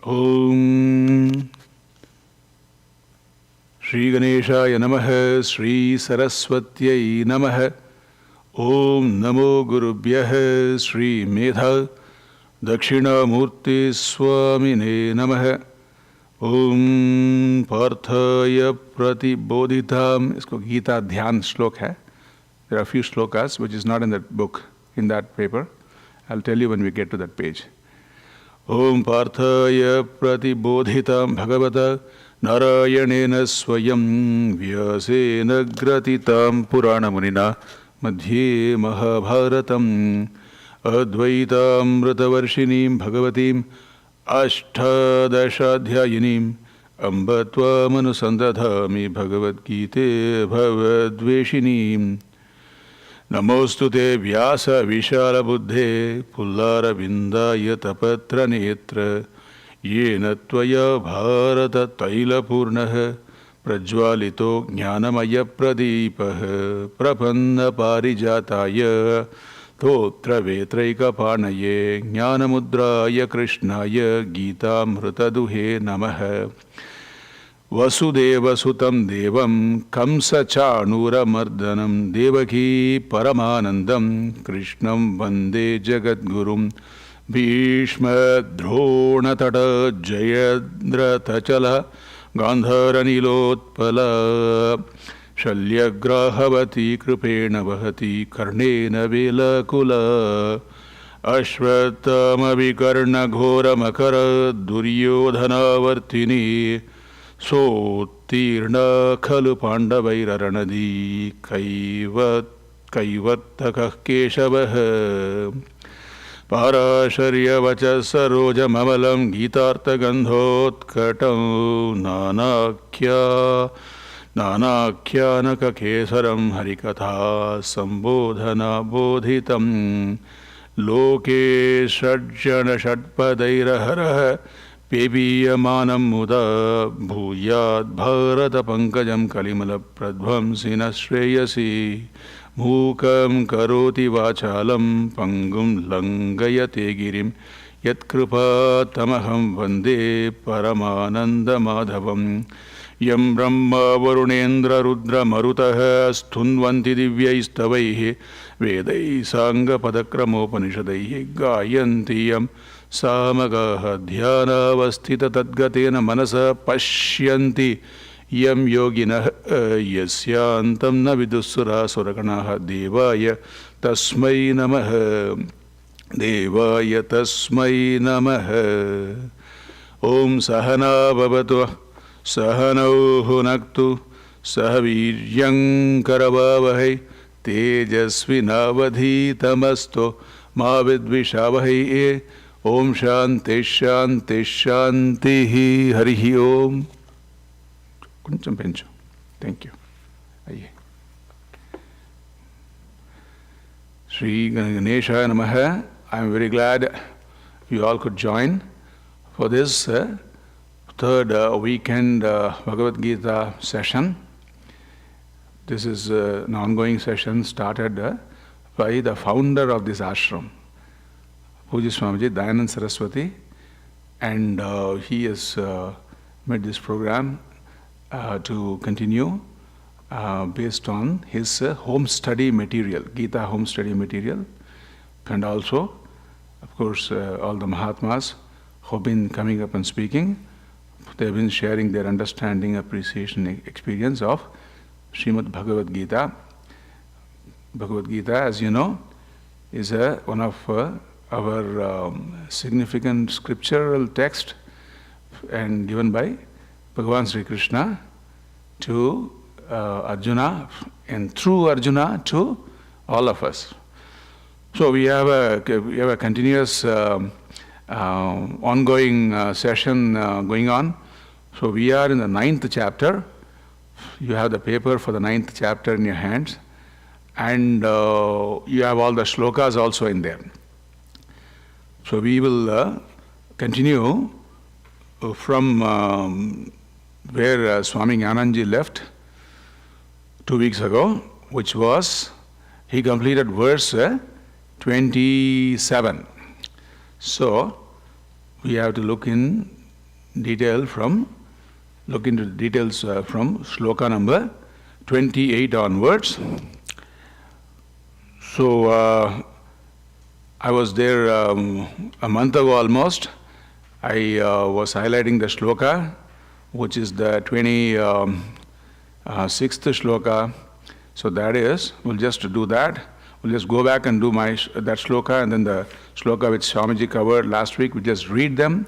Om Shri Ganeshaya Namaha Shri Saraswatyai Namaha Om Namo Gurubhyah Shri Medha Dakshinamurti Swamine Namaha Om Parthaya Pratibodhitam. इसको गीता ध्यान श्लोक है. There are a few shlokas which is not in that book, in that paper. I'll tell you when we get to that page. Om Parthaya Pratibodhitam Bhagavata Narayanena Swayam Vyasena Gratitam Purana Munina Madhye Mahabharatam Advaitamritavarshinim Bhagavatim Ashtadashadhyayinim Ambatva Manusandadhami Bhagavad Gita Bhavadveshinim Namostute Vyasa Vishala Buddhe Pullara Vindaya Tapatra Netra Yena Tvaya Bharata Taila Purnaha Prajwalito Jnanamaya Pradipah Prapanna Parijataya Totra Vetraika Panaye Jnanamudraya Krishnaya Gita Mritaduhe Namaha Vasudeva Sutam Devam Kamsa Chanura Mardanam Devaki Paramanandam Krishnam Vande Jagadgurum Bhishma Drona Tata Jayadra Tachala Gandharanilotpala Shalyagrahavati Kripena Vahati Karnena Velakula Ashvatama Vikarna Ghora Makara Duryodhanavartini Sotirna Khalu Pandavairanadi Kaivattakah Keshavah Parasharya Vachasaroja Mamalam Gitartha Gandhotkatam Nanakyanaka Kesaram Harikatha Sambodhana Bodhitam Loke Shadjana Shadpadairahara Pebiyamanam Muda Bhuyad Bharata Pankajam Kalimala Pradvamsina Shreyasi Mukam Karoti Vachalam Pangum Langayate Girim Yatkrupa Tamaham Vande Paramananda Madhavam Yam Brahma Varunendra Rudra Marutaha Sthunvanti Divyaistavaihi Vedai Sangha Padakramopanishadaihi Gayanti Yam Samagaha Dhyana Vastita Tadgatena Manasa Pashyanti Yam Yogina Yasyantam Navidusura Surakanaha Devaya Tasmai Namaha Devaya Tasmai Namaha Om Sahana Bhavatu Sahanau Hunaktu Sahaviryam Karavavahai Tejasvinavadhitamasto Mavidvishavahai Om Shanti Shanti Shanti Harihi Om. Kuncham penchu. Thank you. Aye. Shri Ganeshaya Namaha. I am very glad you all could join for this third weekend Bhagavad Gita session. This is an ongoing session started by the founder of this ashram, Puja Swamiji Dayanand Saraswati, and he has made this program to continue based on his home study material, Gita home study material, and also, of course, all the Mahatmas who have been coming up and speaking. They have been sharing their understanding, appreciation, experience of Srimad Bhagavad Gita. Bhagavad Gita, as you know, is one of our significant scriptural text and given by Bhagavan Sri Krishna to Arjuna and through Arjuna to all of us. So we have a continuous ongoing session going on. So we are in the 9th chapter. You have the paper for the 9th chapter in your hands, and you have all the shlokas also in there. So we will continue from where Swami Jnananji left 2 weeks ago, which was, he completed verse 27. So we have to look in look into the details from shloka number 28 onwards. So I was there a month ago almost. I was highlighting the shloka, which is the 26th shloka. So that is, we'll just do that. We'll just go back and do that shloka, and then the shloka which Swamiji covered last week, we just read them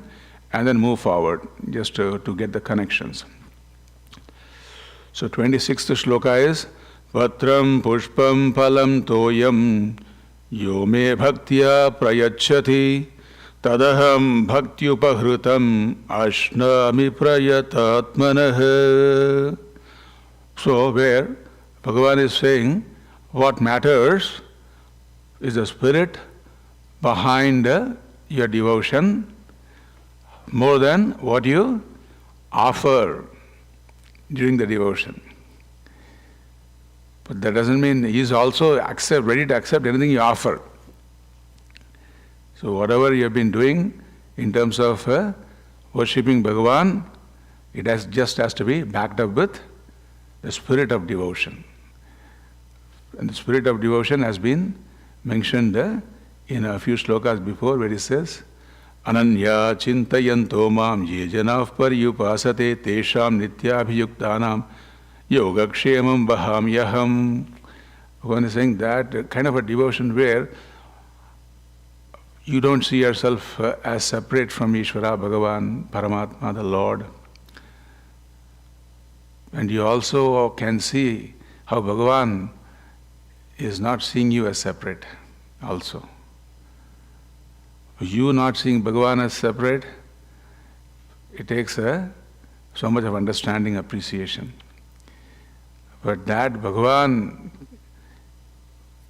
and then move forward, just to get the connections. So 26th shloka is Patram Pushpam Phalam Toyam Yo Me Bhaktya Prayachati Tadaham Bhaktyupahrutam Ashnami Pratyagaatmanah. So where Bhagavan is saying what matters is the spirit behind your devotion more than what you offer during the devotion. But that doesn't mean he is also ready to accept anything you offer. So whatever you have been doing in terms of worshipping Bhagavan, it just has to be backed up with the spirit of devotion. And the spirit of devotion has been mentioned in a few slokas before, where it says, Ananya chintayanto mam ye janav paryupasate tesham nityabhiyuktanam yogakshemam bahamyaham. Bhagavan is saying that kind of a devotion where you don't see yourself as separate from Ishvara, Bhagavan, Paramatma, the Lord. And you also can see how Bhagavan is not seeing you as separate also. You not seeing Bhagavan as separate, it takes so much of understanding, appreciation. But that Bhagavan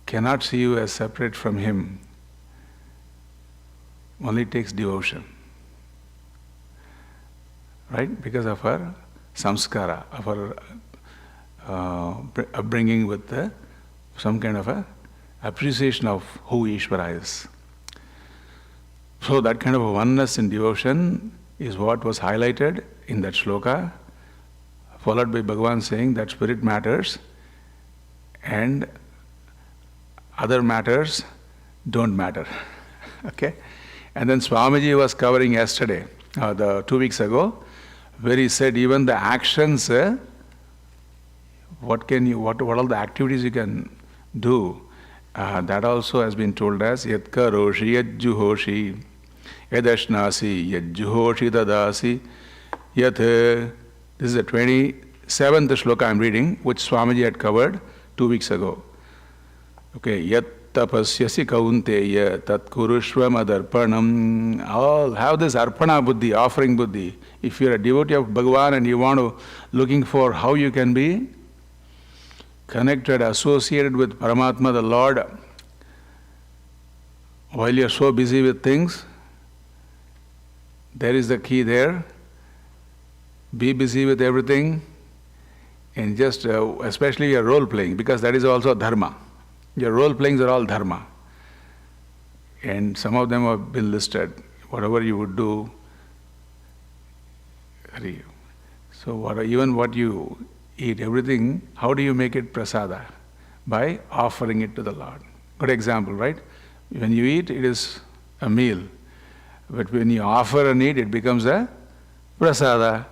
cannot see you as separate from him only takes devotion. Right? Because of our samskara, of our upbringing with some kind of a appreciation of who Ishvara is. So that kind of a oneness in devotion is what was highlighted in that shloka, followed by Bhagavan saying that spirit matters and other matters don't matter. Okay? And then Swamiji was covering yesterday, 2 weeks ago, where he said even the actions, what are the activities you can do, that also has been told as Yat karoshi yat juhoshi yadashnasi yat juhoshi dadasi yat. This is the 27th shloka I am reading, which Swamiji had covered 2 weeks ago. Okay, yat tapasyasi kaunteya tat kurushvam adarpanam. All have this arpana buddhi, offering buddhi. If you are a devotee of Bhagavan and you want to, looking for how you can be connected, associated with Paramatma, the Lord, while you are so busy with things, there is the key there. Be busy with everything and just, especially your role playing, because that is also dharma. Your role playings are all dharma. And some of them have been listed. Whatever you would do. So even what you eat, everything, how do you make it prasada? By offering it to the Lord. Good example, right? When you eat, it is a meal. But when you offer and eat, it becomes a prasada.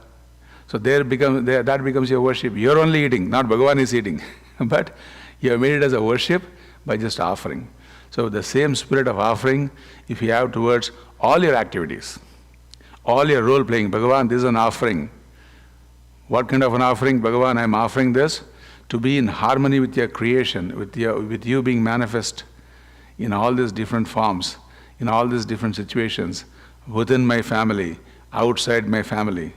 So that becomes your worship. You're only eating, not Bhagavan is eating. But you have made it as a worship by just offering. So the same spirit of offering, if you have towards all your activities, all your role playing, Bhagavan, this is an offering. What kind of an offering? Bhagavan, I am offering this to be in harmony with your creation, with you being manifest in all these different forms, in all these different situations, within my family, outside my family.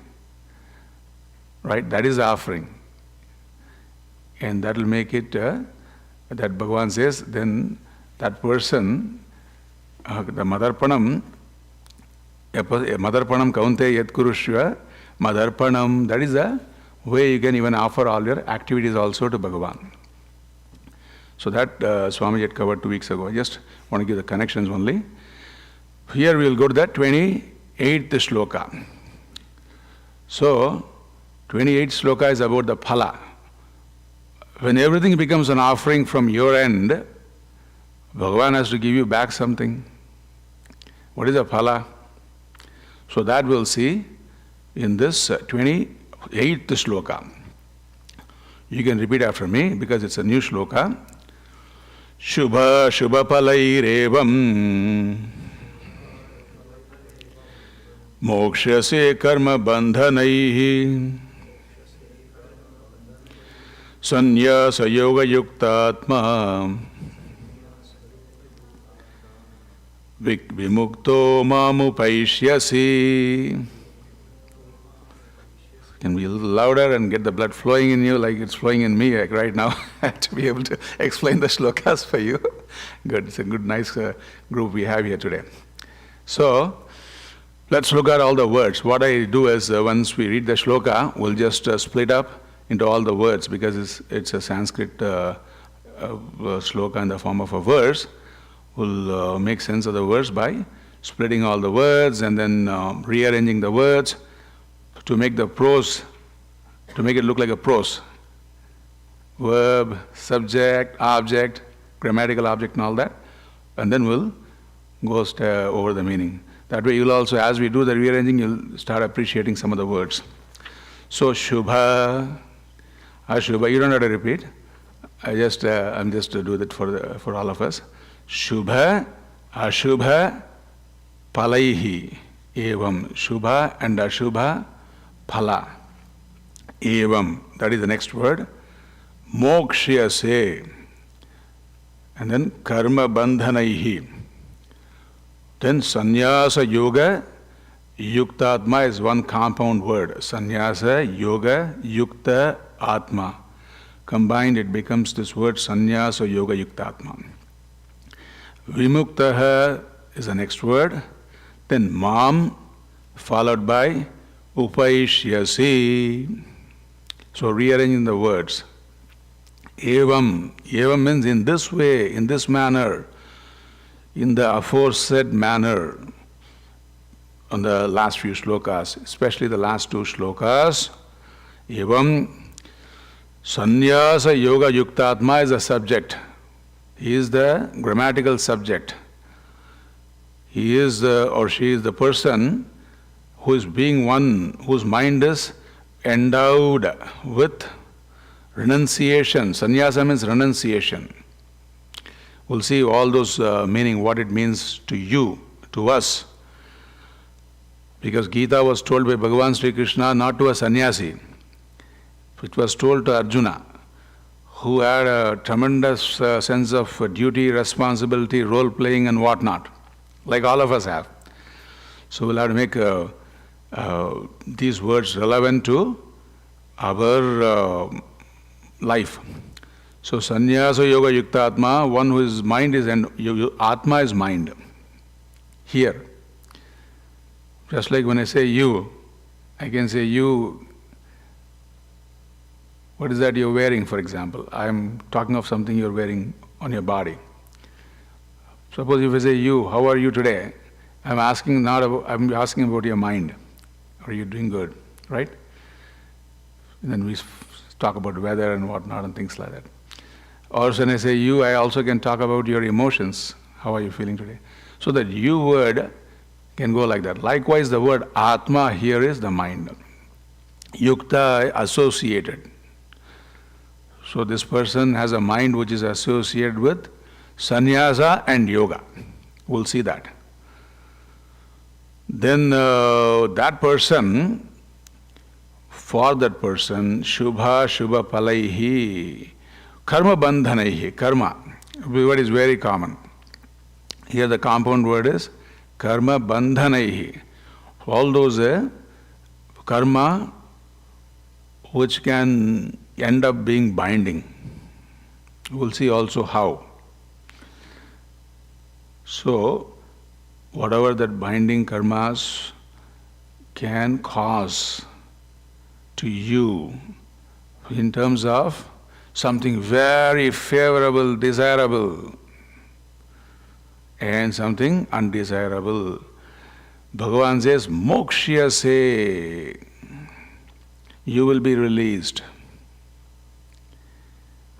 Right? That is the offering. And that will make it, that Bhagavan says, then that person, the Madarpanam kaunte yat kurushva, Madarpanam, that is the way you can even offer all your activities also to Bhagavan. So that Swamiji had covered 2 weeks ago. I just want to give the connections only. Here we will go to that 28th shloka. So, 28th sloka is about the phala. When everything becomes an offering from your end, Bhagavan has to give you back something. What is the phala? So that we'll see in this 28th sloka. You can repeat after me because it's a new sloka. Shubha Shubha Palairevam Mokshase Karma Bandhanaihi Sanyasa Yoga Yuktatma Vimukto Mamupaishyasi. Can be a little louder and get the blood flowing in you like it's flowing in me right now to be able to explain the shlokas for you. Good, it's a good, nice group we have here today. So, let's look at all the words. What I do is once we read the shloka, we'll just split up into all the words because it's a Sanskrit shloka in the form of a verse. We'll make sense of the verse by splitting all the words and then rearranging the words to make the prose, to make it look like a prose. Verb, subject, object, grammatical object and all that. And then we'll go over the meaning. That way you'll also, as we do the rearranging, you'll start appreciating some of the words. So, Shubha, Ashubha, you don't have to repeat. I'm just to do that for all of us. Shubha, Ashubha, Palaihi, Evam. Shubha and Ashubha, Phala. Evam, that is the next word. Mokshyase. And then Karma Bandhanaihi. Then Sannyasa Yoga Yuktatma is one compound word. Sannyasa Yoga Yukta Atma. Combined it becomes this word Sannyasa Yoga Yuktatma. Vimuktaha is the next word. Then Mam followed by Upaishyasi. So rearranging the words. Evam. Evam means in this way, in this manner, in the aforesaid manner. On the last few shlokas, especially the last two shlokas. Evam. Sannyasa Yoga Yuktatma is the subject. He is the grammatical subject. He is or she is the person who is being one, whose mind is endowed with renunciation. Sannyasa means renunciation. We'll see all those meaning, what it means to you, to us. Because Gita was told by Bhagavan Sri Krishna not to a sannyasi. It was told to Arjuna, who had a tremendous sense of duty, responsibility, role-playing and whatnot, like all of us have. So we'll have to make these words relevant to our life. So Sannyasa Yoga Yuktatma, one whose mind is, and Atma is mind. Here. Just like when I say you, I can say you. What is that you're wearing, for example? I'm talking of something you're wearing on your body. Suppose if I say you, how are you today? I'm asking about your mind. Are you doing good? Right? And then we talk about weather and whatnot and things like that. Or when I say you, I also can talk about your emotions. How are you feeling today? So that you word can go like that. Likewise, the word Atma here is the mind. Yukta, associated. So this person has a mind which is associated with sannyasa and yoga. We'll see that. Then that person, for that person, Shubha Shubha Palaihi, Karma Bandhanaihi, karma, word is very common. Here the compound word is Karma Bandhanaihi. All those karma which can end up being binding. We'll see also how. So, whatever that binding karmas can cause to you in terms of something very favorable, desirable, and something undesirable. Bhagavan says, Mokshyase. you will be released.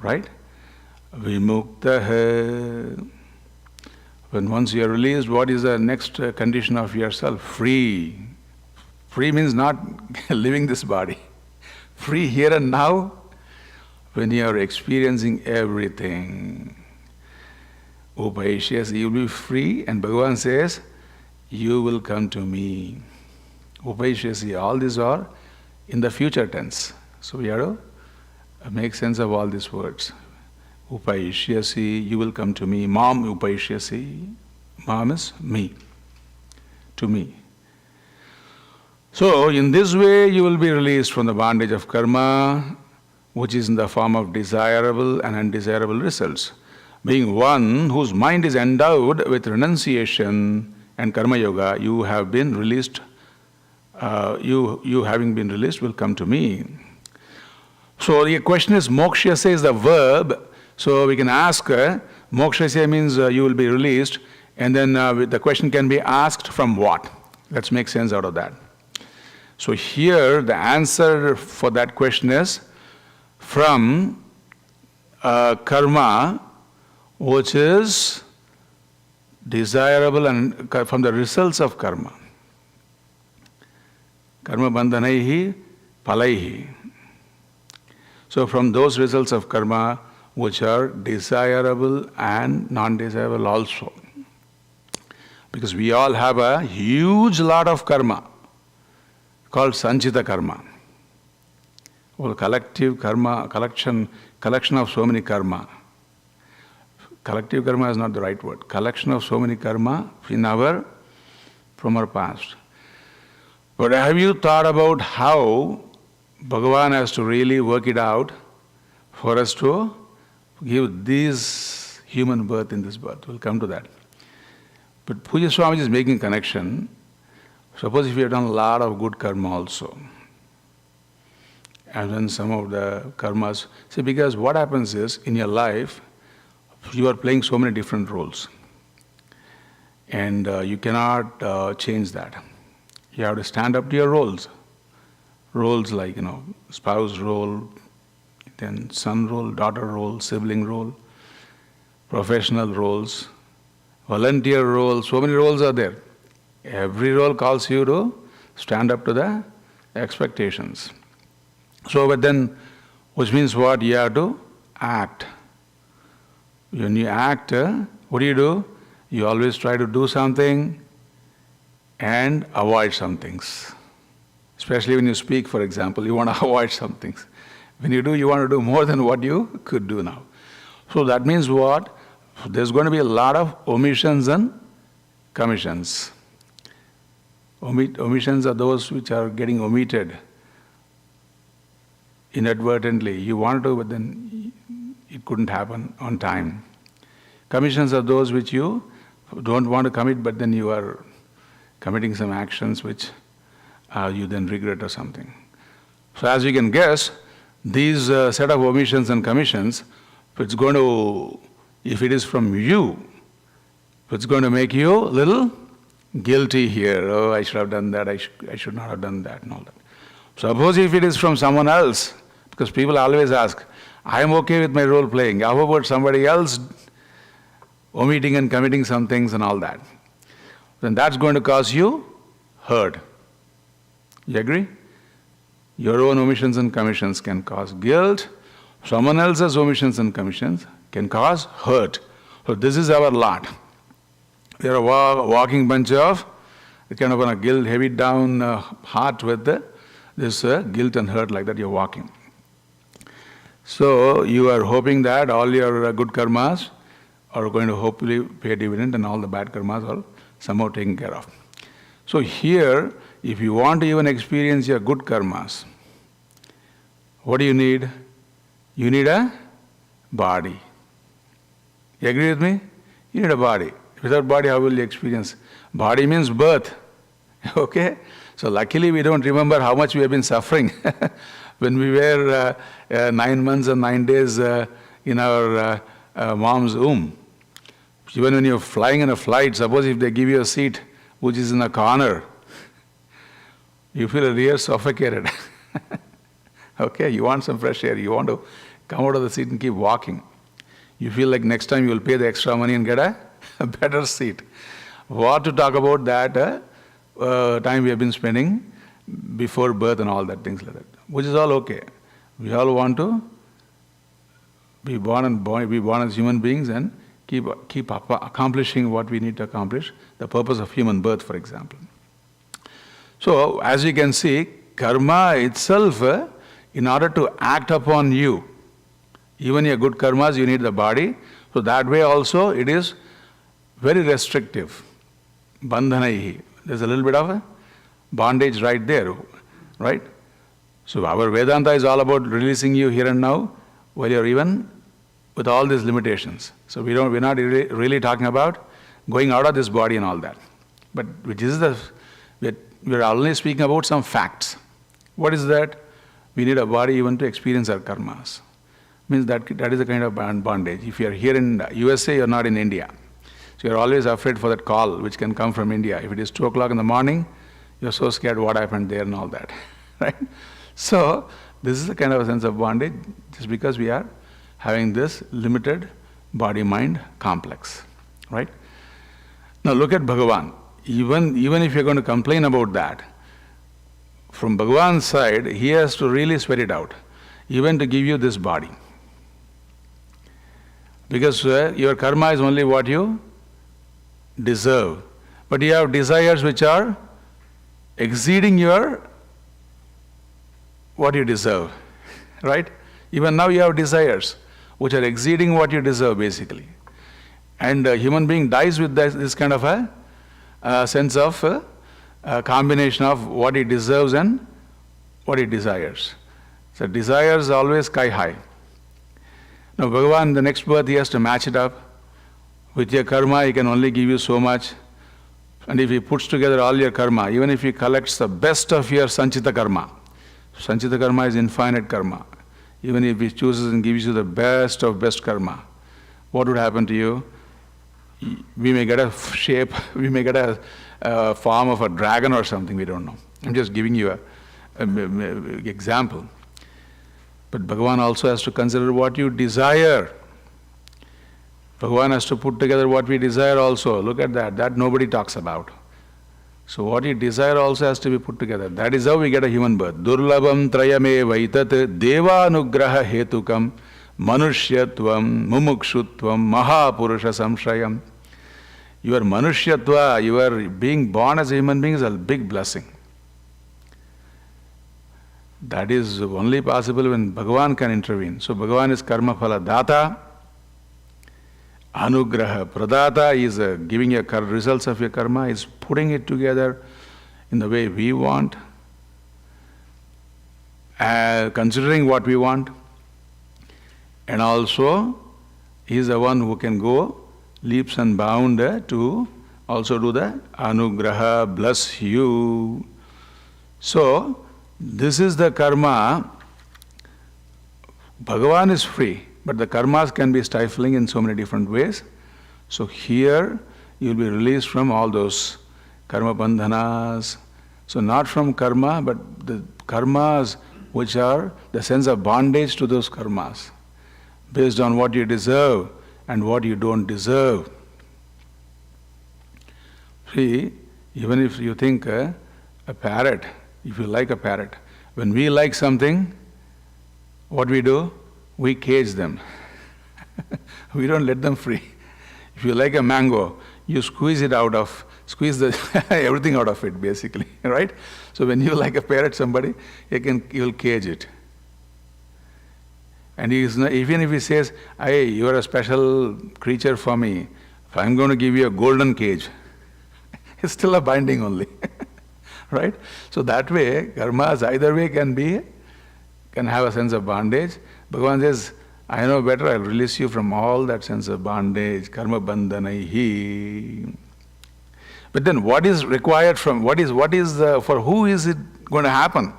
Right? Vimuktaha. When once you are released, what is the next condition of yourself? Free. Free means not living this body. Free here and now, when you are experiencing everything. Upaishyasi, you will be free, and Bhagavan says, you will come to me. Upaishyasi, all these are in the future tense. So we have to make sense of all these words. Upaishyasi, you will come to me. Mam upaishyasi. Mam is me. To me. So, in this way, you will be released from the bondage of karma, which is in the form of desirable and undesirable results. Being one whose mind is endowed with renunciation and karma yoga, you have been released. You having been released will come to me. So the question is, mokshase is the verb. So we can ask, mokshase means you will be released, and then the question can be asked from what? Let's make sense out of that. So here the answer for that question is from karma, which is desirable, and from the results of karma. Karma bandhanaihi palaihi. So from those results of karma, which are desirable and non-desirable also. Because we all have a huge lot of karma called sanchita karma. Well, collective karma, collection of so many karma. Collective karma is not the right word. Collection of so many karma from our past. But have you thought about how Bhagavan has to really work it out for us to give this human birth in this birth? We'll come to that. But Puja Swamiji is making connection. Suppose if you have done a lot of good karma also, and then some of the karmas, see, because what happens is, in your life, you are playing so many different roles. And you cannot change that. You have to stand up to your roles. Roles like, spouse role, then son role, daughter role, sibling role, professional roles, volunteer role, so many roles are there. Every role calls you to stand up to the expectations. So, but then, which means what? You have to act. When you act, what do? You always try to do something and avoid some things. Especially when you speak, for example, you want to avoid some things. When you do, you want to do more than what you could do now. So that means what? There's going to be a lot of omissions and commissions. Omissions are those which are getting omitted inadvertently. You wanted to, but then it couldn't happen on time. Commissions are those which you don't want to commit, but then you are committing some actions which you then regret or something. So as you can guess, these set of omissions and commissions, if it is from you, it's going to make you a little guilty here. Oh, I should have done that, I should not have done that and all that. Suppose if it is from someone else, because people always ask, I am okay with my role playing. How about somebody else omitting and committing some things and all that? Then that's going to cause you hurt. You agree? Your own omissions and commissions can cause guilt. Someone else's omissions and commissions can cause hurt. So this is our lot. We are a walking bunch of kind of a guilt, heavy down heart with this guilt and hurt like that you're walking. So you are hoping that all your good karmas are going to hopefully pay dividend and all the bad karmas are somehow taken care of. So here, if you want to even experience your good karmas, what do you need? You need a body. You agree with me? You need a body. Without body, how will you experience? Body means birth. Okay? So luckily we don't remember how much we have been suffering when we were 9 months and 9 days in our mom's womb. Even when you're flying in a flight, suppose if they give you a seat which is in a corner, you feel really suffocated. Okay, you want some fresh air, you want to come out of the seat and keep walking. You feel like next time you will pay the extra money and get a better seat. What to talk about that time we have been spending before birth and all that, things like that, which is all okay. We all want to be born as human beings and keep accomplishing what we need to accomplish, the purpose of human birth, for example. So, as you can see, karma itself, in order to act upon you, even your good karmas, you need the body. So that way also it is very restrictive. Bandhanaihi. There's a little bit of a bondage right there, right? So our Vedanta is all about releasing you here and now, while you're even with all these limitations. So we're not really talking about going out of this body and all that. But we're only speaking about some facts. What is that? We need a body even to experience our karmas. Means that is a kind of bondage. If you're here in USA, you're not in India. So you're always afraid for that call which can come from India. If it is 2 o'clock in the morning, you're so scared what happened there and all that. Right? So this is a kind of a sense of bondage just because we are having this limited body-mind complex. Right? Now look at Bhagavan. Even if you're going to complain about that, from Bhagavan's side, he has to really sweat it out, even to give you this body. Because your karma is only what you deserve. But you have desires which are exceeding what you deserve. Right? Even now you have desires which are exceeding what you deserve, basically. And a human being dies with this kind of a sense of a combination of what he deserves and what he desires. So desires always sky high. Now Bhagavan, the next birth, he has to match it up. With your karma, he can only give you so much. And if he puts together all your karma, even if he collects the best of your sanchita karma is infinite karma. Even if he chooses and gives you the best of best karma, what would happen to you? We may get a shape, we may get a form of a dragon or something, we don't know. I'm just giving you an example. But Bhagavan also has to consider what you desire. Bhagavan has to put together what we desire also. Look at that. That nobody talks about. So what you desire also has to be put together. That is how we get a human birth. Durlabam trayame vaitat devanugraha hetukam manushyatvam mumukshutvam mahapurusha samshayam. Your manushyatva, your being born as a human being is a big blessing. That is only possible when Bhagavan can intervene. So Bhagavan is karma phala data. Anugraha pradata is giving you results of your karma, is putting it together in the way we want, considering what we want, and also he is the one who can go leaps and bounds to also do the anugraha, bless you. So this is the karma. Bhagavan is free, but the karmas can be stifling in so many different ways. So here you will be released from all those karma bandhanas. So not from karma, but the karmas which are the sense of bondage to those karmas, based on what you deserve and what you don't deserve. See, even if you think a parrot, if you like a parrot, when we like something, what we do? We cage them. We don't let them free. If you like a mango, you squeeze everything out of it, basically, right? So when you like a parrot, somebody, you'll cage it. And even if he says, "Hey, you are a special creature for me, if I'm going to give you a golden cage," it's still a binding only, right? So that way, karmas either way can have a sense of bondage. Bhagavan says, I know better, I'll release you from all that sense of bondage, karma bandhanaihi. But then what is required for who is it going to happen?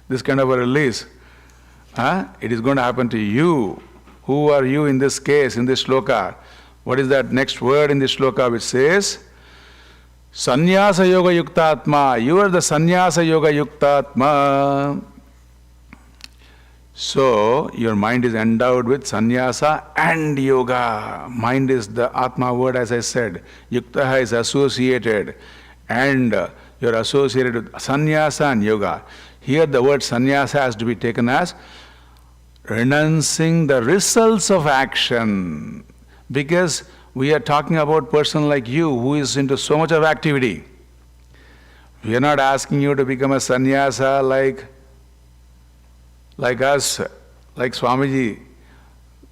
This kind of a release. It is going to happen to you. Who are you in this case, in this shloka? What is that next word in this shloka which says, Sannyasa yoga yuktatma. You are the sannyasa yoga yuktatma. So, your mind is endowed with sannyasa and yoga. Mind is the Atma word, as I said. Yuktaha is associated, and you're associated with sannyasa and yoga. Here, the word sannyasa has to be taken as renouncing the results of action. Because we are talking about person like you who is into so much of activity. We are not asking you to become a sannyasa like us, like Swamiji,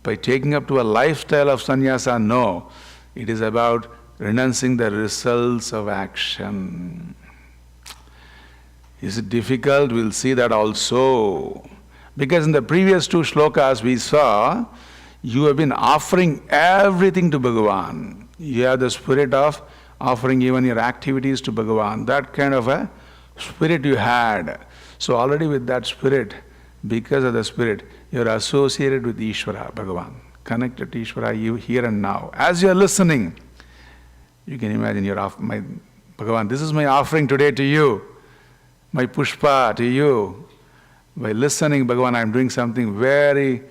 by taking up to a lifestyle of sannyasa. No, it is about renouncing the results of action. Is it difficult? We'll see that also. Because in the previous two shlokas we saw, you have been offering everything to Bhagavan. You have the spirit of offering even your activities to Bhagavan. That kind of a spirit you had. So already with that spirit, because of the spirit, you are associated with Ishvara, Bhagavan, connected to Ishvara, you here and now. As you are listening, you can imagine my Bhagavan, this is my offering today to you, my pushpa to you. By listening, Bhagavan, I am doing something very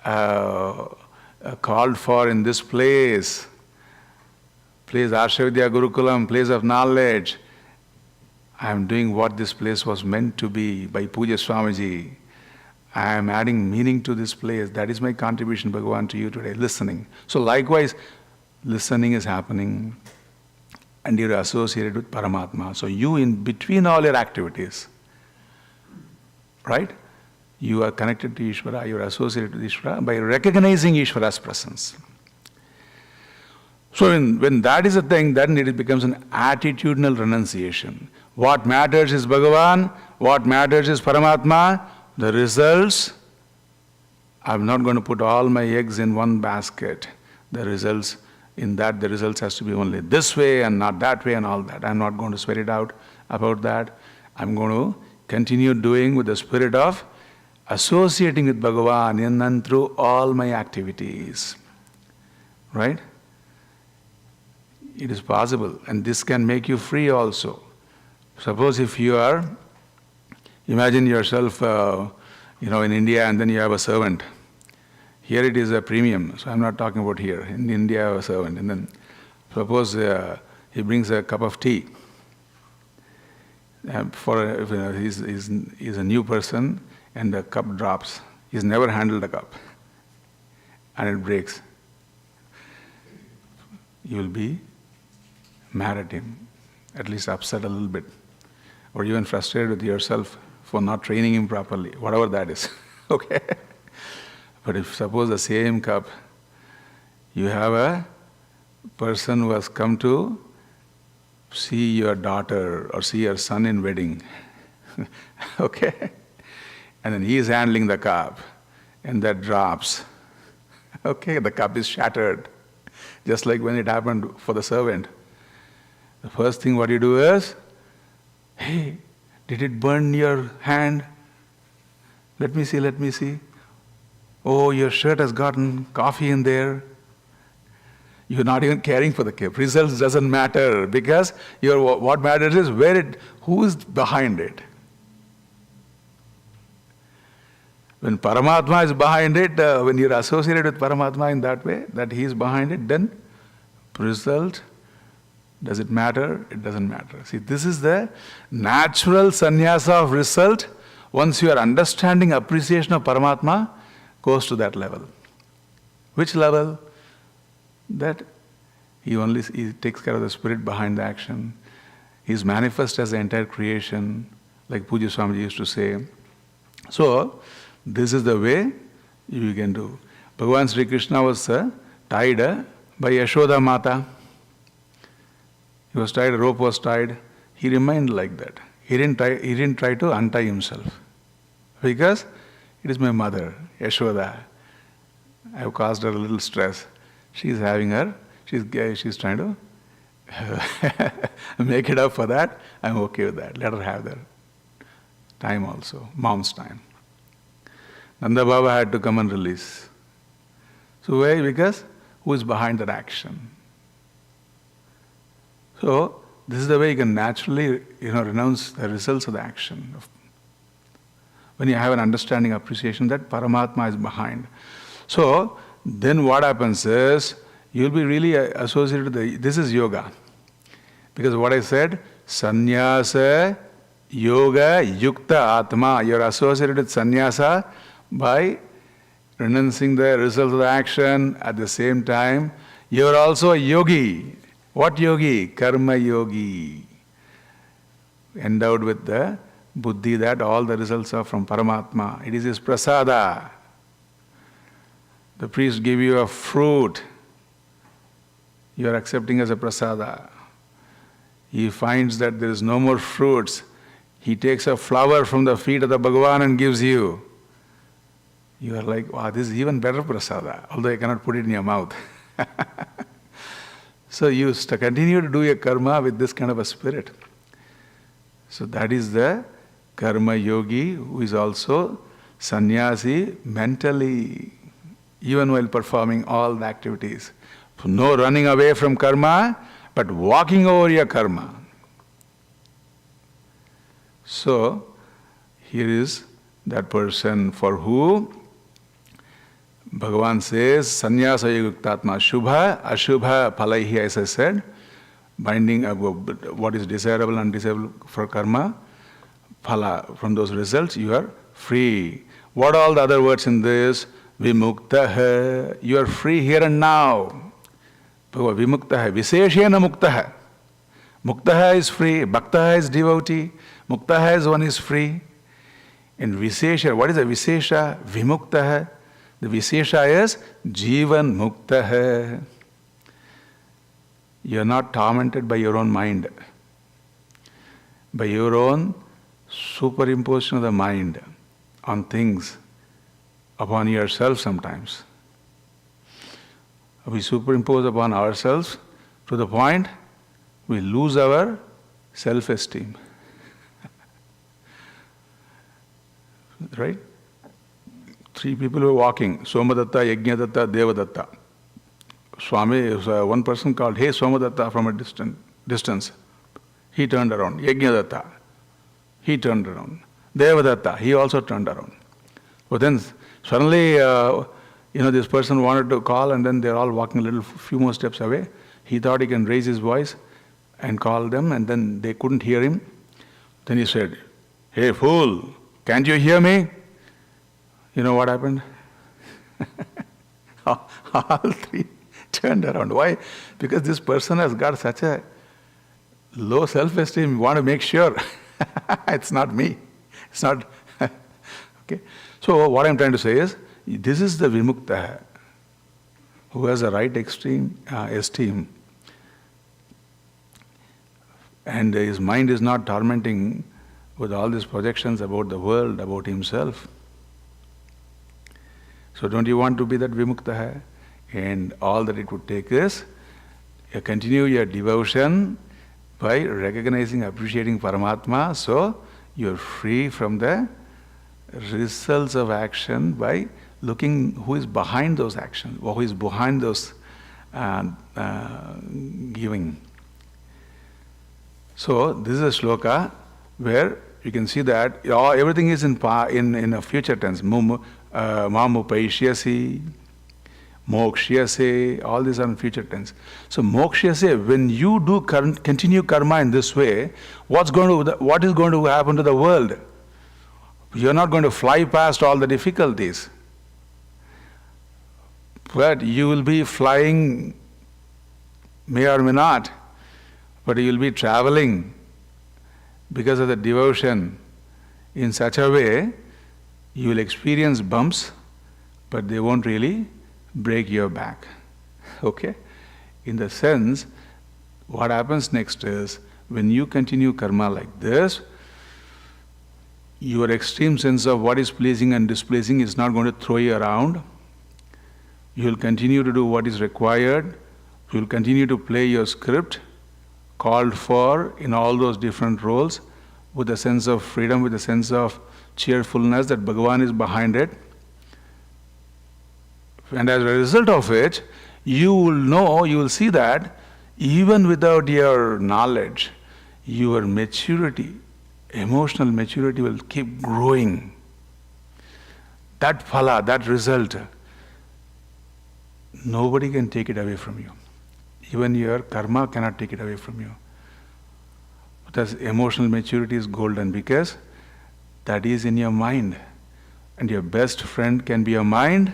called for in this place Arshavidya Gurukulam, place of knowledge. I am doing what this place was meant to be by Puja Swamiji. I am adding meaning to this place. That is my contribution, Bhagavan, to you today, listening. So likewise, listening is happening and you are associated with Paramatma. So you, in between all your activities, right? You are connected to Ishvara, you are associated with Ishvara by recognizing Ishvara's presence. So when that is a thing, then it becomes an attitudinal renunciation. What matters is Bhagavan, what matters is Paramatma. The results, I'm not going to put all my eggs in one basket. The results has to be only this way and not that way and all that. I'm not going to sweat it out about that. I'm going to continue doing with the spirit of associating with Bhagavan in and through all my activities. Right? It is possible, and this can make you free also. Suppose if you are, imagine yourself, in India, and then you have a servant. Here it is a premium, so I'm not talking about here. In India, I have a servant, and then suppose he brings a cup of tea. He's a new person, and the cup drops. He's never handled a cup, and it breaks. You will be mad at him, at least upset a little bit, or even frustrated with yourself for not training him properly, whatever that is. Okay? But if suppose the same cup, you have a person who has come to see your daughter or see your son in wedding, okay? And then he is handling the cup, and that drops. Okay, the cup is shattered. Just like when it happened for the servant. The first thing what you do is, hey, did it burn your hand? Let me see. Oh, your shirt has gotten coffee in there. You're not even caring for the cup. Results doesn't matter because what matters is who is behind it. When Paramatma is behind it, when you're associated with Paramatma in that way, that he is behind it, then result, does it matter? It doesn't matter. See, this is the natural sannyasa of result. Once you are understanding appreciation of Paramatma, goes to that level. Which level? That he takes care of the spirit behind the action. He is manifest as the entire creation, like Puja Swamiji used to say. So, this is the way you can do. Bhagavan Sri Krishna was tied by Yashoda Mata. He was tied, a rope was tied. He remained like that. He didn't try to untie himself. Because it is my mother, Yashoda. I have caused her a little stress. She's trying to make it up for that. I'm okay with that. Let her have that time also, mom's time. Nanda Baba had to come and release. So why? Because who is behind that action? So this is the way you can naturally, renounce the results of the action. when you have an understanding, appreciation that Paramatma is behind. So, then what happens is, you'll be really associated with this is yoga. Because what I said, sannyasa, yoga, yukta, atma, you're associated with sannyasa by renouncing the results of the action. At the same time, you're also a yogi. What yogi? Karma yogi. Endowed with the buddhi that all the results are from Paramatma. It is his prasada. The priest give you a fruit. You are accepting as a prasada. He finds that there is no more fruits. He takes a flower from the feet of the Bhagavan and gives you. You are like, wow, this is even better prasada, although I cannot put it in your mouth. So you continue to do your karma with this kind of a spirit. So that is the karma yogi who is also sannyasi mentally, even while performing all the activities. So no running away from karma, but walking over your karma. So here is that person for who Bhagavan says, sannyasa yuktatma shubha, ashubha palaihi, as I said, binding what is desirable and undesirable for karma, phala, from those results you are free. What are all the other words in this? Vimuktaha, you are free here and now. Vimuktaha, viseshena muktaha. Muktaha is free, bhaktaha is devotee, muktaha is one is free. And visesha, what is a visesha? Vimuktaha. The Vishesha is Jivan Muktaha. You are not tormented by your own mind, by your own superimposition of the mind on things, upon yourself sometimes. We superimpose upon ourselves to the point we lose our self-esteem. Right? 3 people were walking, Somadatta, Yajnadatta, Devadatta. Swami, one person called, hey Somadatta, from a distance. He turned around. Yajnadatta, he turned around. Devadatta, he also turned around. But then suddenly, this person wanted to call, and then they're all walking a few more steps away. He thought he can raise his voice and call them, and then they couldn't hear him. Then he said, hey fool, can't you hear me? You know what happened? All 3 turned around. Why? Because this person has got such a low self-esteem. You want to make sure it's not me. It's not. Okay. So what I'm trying to say is, this is the vimukta who has a right extreme esteem, and his mind is not tormenting with all these projections about the world, about himself. So don't you want to be that vimukta? And all that it would take is, you continue your devotion by recognizing, appreciating Paramatma, so you're free from the results of action by looking who is behind those actions, or who is behind those giving. So this is a shloka where you can see that everything is in a future tense. Mamupaishyasi, mokshyase, all these are in future tense. So mokshyase, when you do continue karma in this way, what is going to happen to the world? You're not going to fly past all the difficulties, but you will be flying, may or may not, but you will be traveling because of the devotion in such a way. You will experience bumps, but they won't really break your back. Okay? In the sense, what happens next is, when you continue karma like this, your extreme sense of what is pleasing and displeasing is not going to throw you around. You will continue to do what is required. You will continue to play your script called for in all those different roles with a sense of freedom, with a sense of cheerfulness that Bhagavan is behind it. And as a result of it, you will see that even without your knowledge, your maturity, emotional maturity will keep growing that phala, that result, nobody can take it away from you. Even your karma cannot take it away from you. Because emotional maturity is golden, because that is in your mind. And your best friend can be your mind,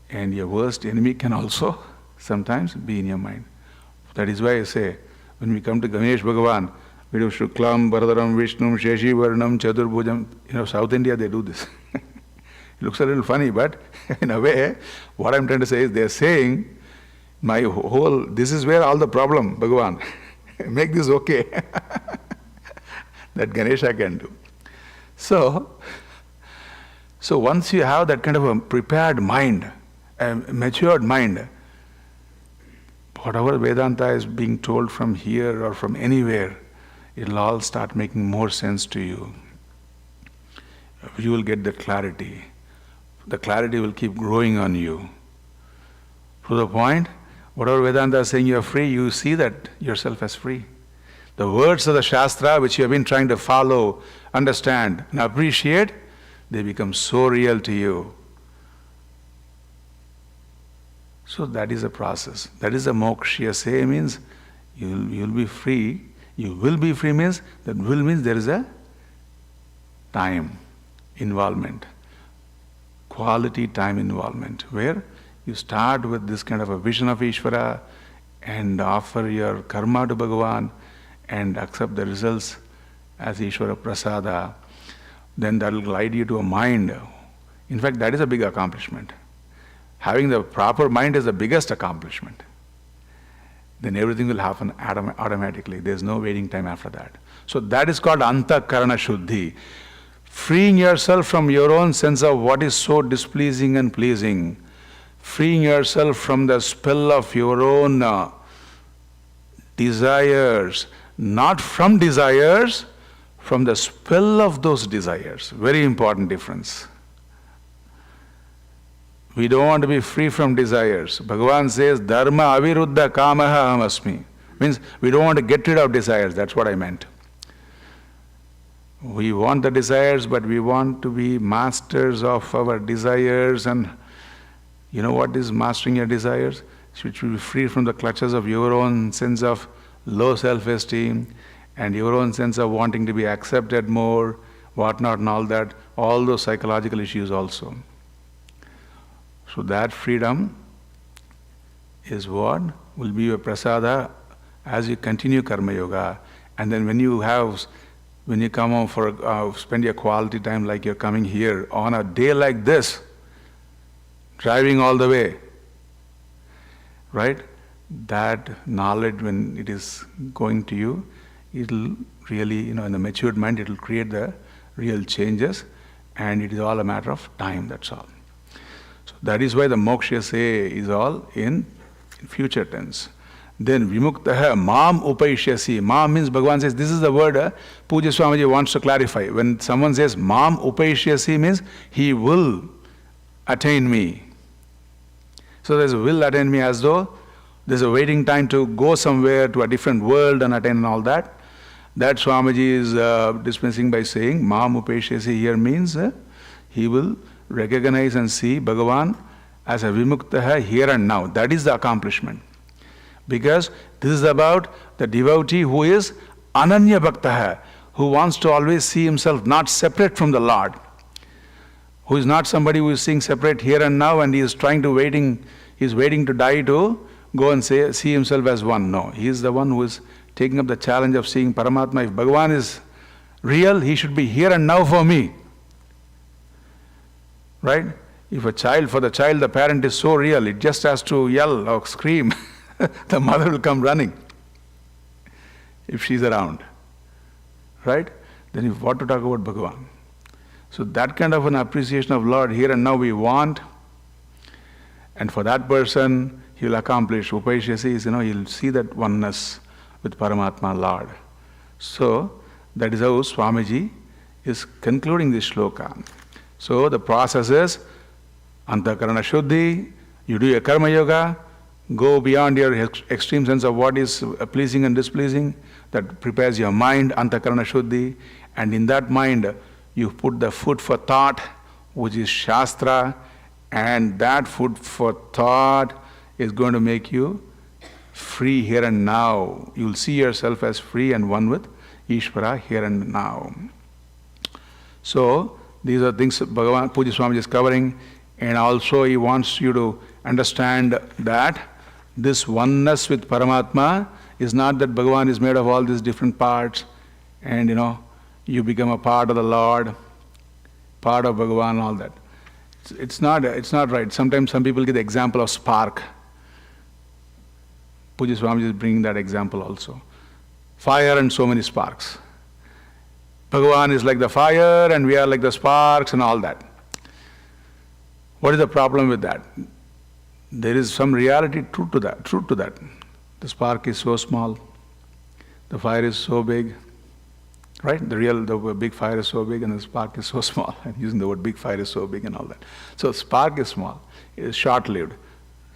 and your worst enemy can also sometimes be in your mind. That is why I say, when we come to Ganesh Bhagavan, we do Shuklam, Bharadaram, Vishnum, Sheshi, Varnam, Chaturbhujam. South India they do this. It looks a little funny, but in a way, what I'm trying to say is they're saying, this is where all the problem, Bhagavan. Make this okay. That Ganesha can do. So once you have that kind of a prepared mind, a matured mind, whatever Vedanta is being told from here or from anywhere, it'll all start making more sense to you. You will get that clarity. The clarity will keep growing on you. To the point, whatever Vedanta is saying you are free, you see that yourself as free. The words of the Shastra which you have been trying to follow, understand and appreciate, they become so real to you. So that is a process. That is a moksha. Say means you'll be free. You will be free means, that will means there is a time involvement. Quality time involvement, where you start with this kind of a vision of Ishvara and offer your karma to Bhagavan and accept the results as Ishvara Prasada. Then that will guide you to a mind. In fact, that is a big accomplishment. Having the proper mind is the biggest accomplishment. Then everything will happen automatically. There is no waiting time after that. So that is called Antakarana Shuddhi. Freeing yourself from your own sense of what is so displeasing and pleasing. Freeing yourself from the spell of your own desires. Not from desires, from the spell of those desires. Very important difference. We don't want to be free from desires. Bhagavan says, Dharma aviruddha kamaha aham asmi. Means we don't want to get rid of desires. That's what I meant. We want the desires, but we want to be masters of our desires. And you know what is mastering your desires? You should be free from the clutches of your own sense of low self-esteem and your own sense of wanting to be accepted more, whatnot and all that. All those psychological issues also. So that freedom is what will be your prasada as you continue karma yoga. And then when you come home for spend your quality time like you're coming here on a day like this, driving all the way, right? That knowledge, when it is going to you, it'll really, in the matured mind, it'll create the real changes, and it is all a matter of time, that's all. So that is why the moksha say is all in future tense. Then vimuktaha mam upaishyasi. Mam means Bhagavan says, this is the word Pujya Swamiji wants to clarify. When someone says mam upaishyasi means he will attain me. So there's a will attain me, as though there's a waiting time to go somewhere to a different world and attain and all that. That Swamiji is dispensing by saying mam upaishyasi here means he will recognize and see Bhagavan as a vimuktaha here and now. That is the accomplishment. Because this is about the devotee who is ananya bhaktaha, who wants to always see himself not separate from the Lord. Who is not somebody who is seeing separate here and now and he is waiting to die to go and see himself as one. No, he is the one who is taking up the challenge of seeing Paramatma. If Bhagavan is real, he should be here and now for me. Right? If for the child, the parent is so real, it just has to yell or scream. The mother will come running if she's around. Right? Then what to talk about Bhagavan? So that kind of an appreciation of Lord here and now we want. And for that person, he will accomplish upaishyasi is, he'll see that oneness with Paramatma Lord. So that is how Swamiji is concluding this shloka. So the process is Antakarana Shuddhi, you do your karma yoga, go beyond your extreme sense of what is pleasing and displeasing, that prepares your mind, Antakarana Shuddhi, and in that mind you put the food for thought, which is Shastra, and that food for thought is going to make you free here and now. You'll see yourself as free and one with Ishvara here and now. So, these are things Bhagavan Pujya Swami is covering, and also he wants you to understand that this oneness with Paramatma is not that Bhagavan is made of all these different parts and you become a part of the Lord, part of Bhagavan, all that. It's not right. Sometimes some people give the example of spark. Pujya Swami is bringing that example also. Fire and so many sparks. Bhagavan is like the fire and we are like the sparks and all that. What is the problem with that? There is some reality truth to that. The spark is so small. The fire is so big. Right? The big fire is so big and the spark is so small. I'm using the word big fire is so big and all that. So spark is small. It is short-lived.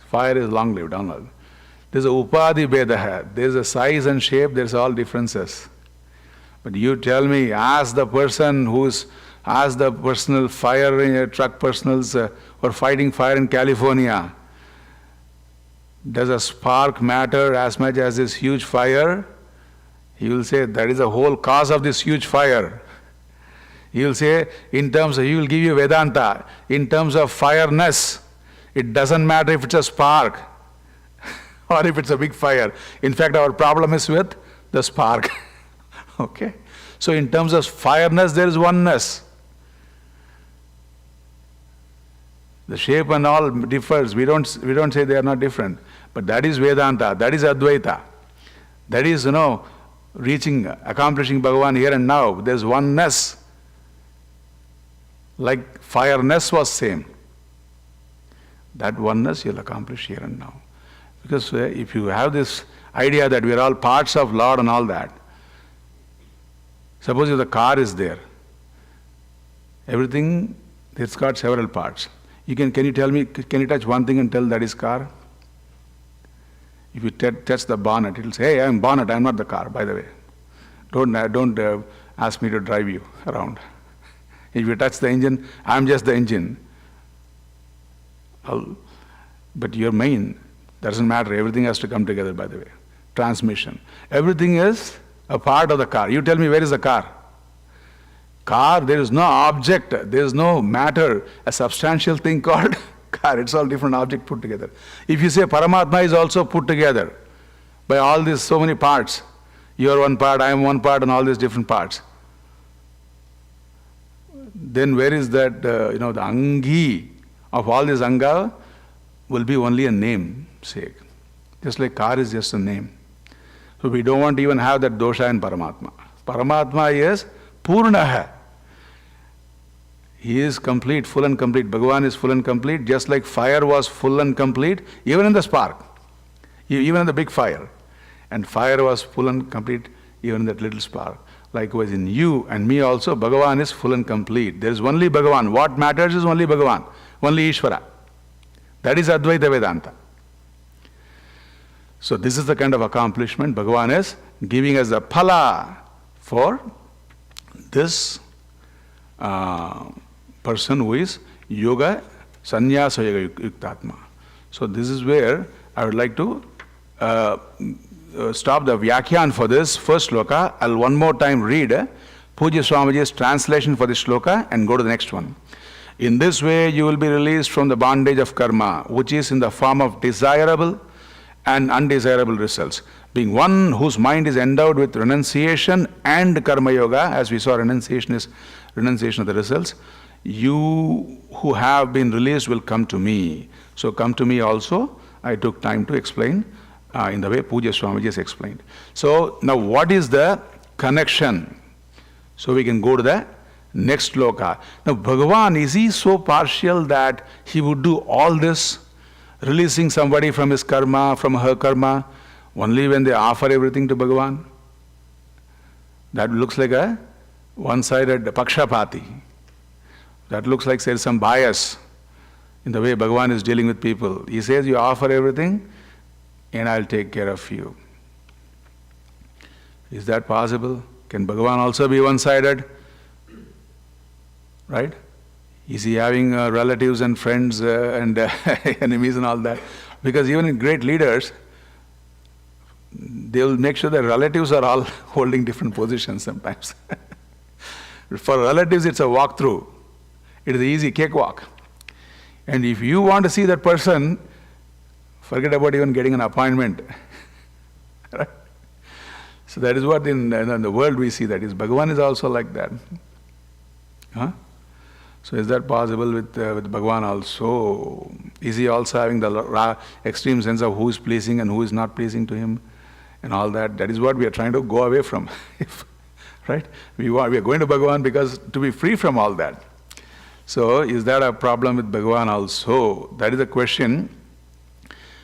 Fire is long-lived. There's a upadhi beda. There's a size and shape. There's all differences. But you tell me, ask the personal fire truck personals who are fighting fire in California. Does a spark matter as much as this huge fire? He will say that is the whole cause of this huge fire. He will say, he will give you Vedanta. In terms of fireness, it doesn't matter if it's a spark or if it's a big fire. In fact, our problem is with the spark. Okay? So in terms of fireness, there is oneness. The shape and all differs. We don't say they are not different. But that is Vedanta. That is Advaita. That is, accomplishing Bhagavan here and now. There's oneness. Like fireness was same. That oneness you'll accomplish here and now. Because if you have this idea that we are all parts of Lord and all that, suppose if the car is there, everything, it's got several parts. Can you tell me, can you touch one thing and tell that is car? If you touch the bonnet, it will say, hey, I'm bonnet, I'm not the car, by the way. Don't ask me to drive you around. If you touch the engine, I'm just the engine. But your main, doesn't matter, everything has to come together, by the way. Transmission. Everything is a part of the car. You tell me, where is the car? Car, there is no object, there is no matter, a substantial thing called car. It's all different objects put together. If you say Paramatma is also put together by all these so many parts, you are one part, I am one part, and all these different parts, then where is that, the Angi of all this Anga will be only a name sake. Just like car is just a name. So we don't want to even have that dosha in Paramatma. Paramatma is Purnaha. He is complete, full and complete. Bhagavan is full and complete, just like fire was full and complete, even in the spark, even in the big fire. And fire was full and complete, even in that little spark. Likewise in you and me also, Bhagavan is full and complete. There is only Bhagavan. What matters is only Bhagavan, only Ishvara. That is Advaita Vedanta. So this is the kind of accomplishment Bhagavan is giving us the phala for this person who is yoga, sannyasa yoga yuktatma. So this is where I would like to stop the vyakhyan for this first shloka. I'll one more time read Pujya Swamiji's translation for this shloka and go to the next one. In this way you will be released from the bondage of karma, which is in the form of desirable and undesirable results. Being one whose mind is endowed with renunciation and karma yoga, as we saw, renunciation is renunciation of the results, you who have been released will come to me. So come to me also, I took time to explain in the way Pujya Swamiji has explained. So now what is the connection? So we can go to the next shloka. Now Bhagavan, is he so partial that he would do all this, releasing somebody from his karma, from her karma, only when they offer everything to Bhagavan? That looks like a one-sided pakshapati. That looks like there is some bias in the way Bhagavan is dealing with people. He says, you offer everything and I'll take care of you. Is that possible? Can Bhagavan also be one-sided? Right? Is he having relatives and friends and enemies and all that? Because even in great leaders, they will make sure that relatives are all holding different positions sometimes. For relatives, it's a walkthrough. It is an easy cakewalk. And if you want to see that person, forget about even getting an appointment. Right? So that is what in the world we see that is. Bhagavan is also like that. Huh? So is that possible with Bhagavan also? Is he also having the extreme sense of who is pleasing and who is not pleasing to him and all that? That is what we are trying to go away from. Right? We are going to Bhagavan because to be free from all that. So is that a problem with Bhagavan also? That is a question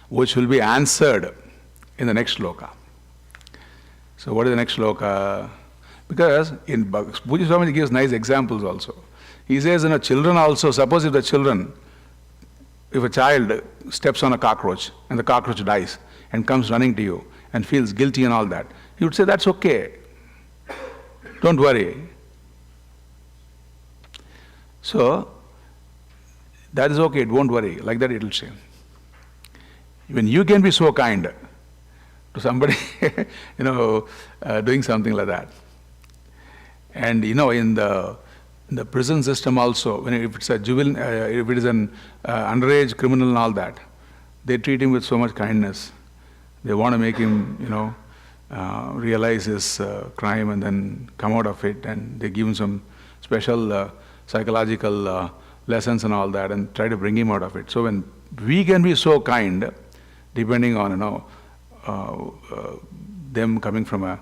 which will be answered in the next shloka. So what is the next shloka? Because in Puja Swamiji gives nice examples also. He says, children also, suppose if a child steps on a cockroach and the cockroach dies and comes running to you and feels guilty and all that, you would say, that's okay. Don't worry. So, that is okay, don't worry. Like that it will say. Even you can be so kind to somebody, doing something like that. And in the prison system also, if it's a juvenile, if it is an underage criminal and all that, they treat him with so much kindness. They want to make him, realize his crime and then come out of it, and they give him some special psychological lessons and all that, and try to bring him out of it. So when we can be so kind, depending on them coming from a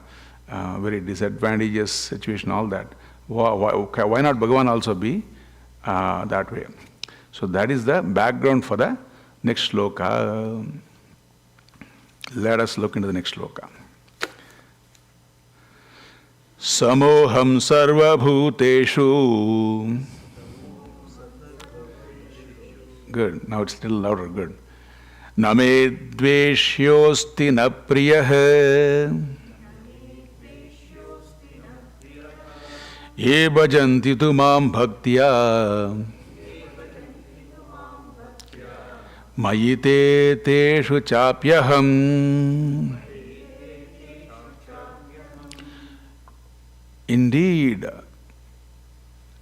very disadvantageous situation, all that. Why not Bhagavan also be that way? So that is the background for the next shloka. Let us look into the next shloka. Samoham sarva bhuteshu. Good. Now it's a little louder. Good. Name dveshyosti na priyah. Ye bhajanti tu mam bhaktya. Mayite teshu chapyaham. Indeed,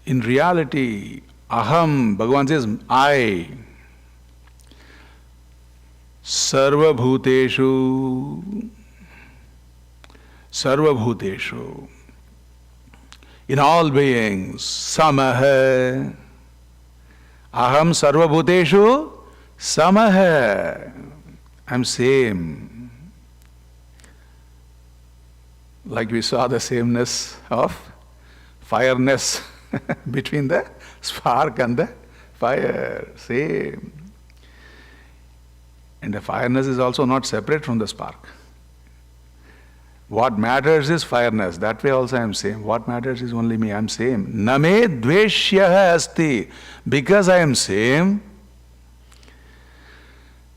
in reality, aham, Bhagavan says, I. Sarva bhuteshu. Sarva bhuteshu. In all beings, samah. Aham sarva bhuteshu samah. I'm same. Like we saw the sameness of fireness between the spark and the fire. Same. And the fireness is also not separate from the spark. What matters is fireness. That way also I am same. What matters is only me. I am same. Name dveshyaha asti. Because I am same.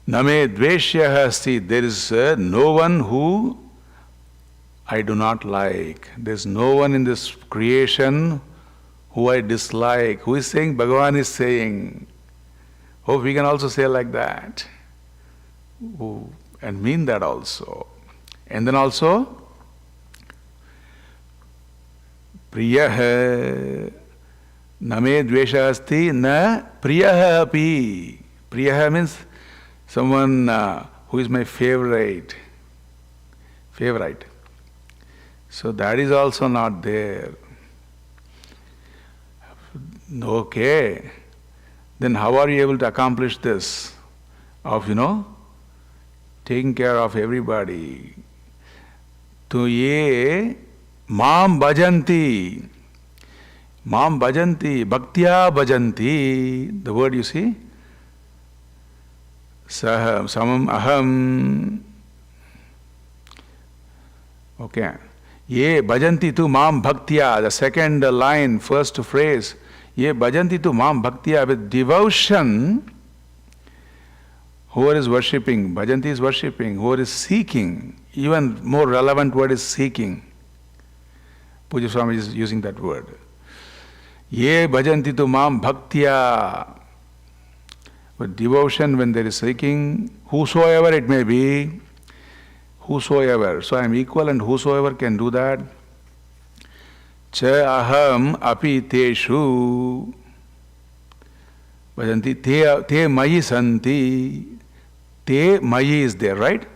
Name dveshyaha asti. There is no one who I do not like. There is no one in this creation who I dislike. Who is saying? Bhagavan is saying. Oh, we can also say like that. Oh, and mean that also. And then also, Priyaha Name Dvesha Asti Na Priyaha Api. Priyaha means someone who is my favorite. Favorite. So that is also not there. Okay. Then how are you able to accomplish this? Of, taking care of everybody. To ye mam bhajanti. Mam bhajanti. Bhaktya bhajanti. The word you see? Samam aham. Okay. Ye bhajanti tu mam bhaktya. The second line, first phrase. Ye bhajanti tu mam bhaktya. With devotion. Whoever is worshipping, bhajanti is worshipping. Whoever is seeking, even more relevant word is seeking. Puja Swami is using that word. Ye bhajanti tu mam bhaktya. With devotion, when there is seeking, whosoever it may be, whosoever. So I am equal and whosoever can do that. Cha aham api teshu. Bhajanti te mayi santi. Te mayi is there, right?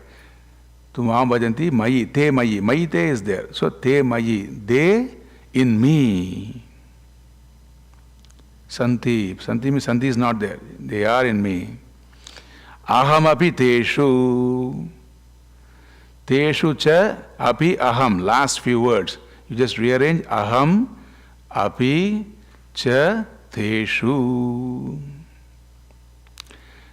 Tumam bhajanti mayi. Te mayi. Mayi te is there. So te mayi. They in me. Santi. Santi means Santi is not there. They are in me. Aham api teshu. Teshu cha api aham. Last few words. You just rearrange aham api cha teshu.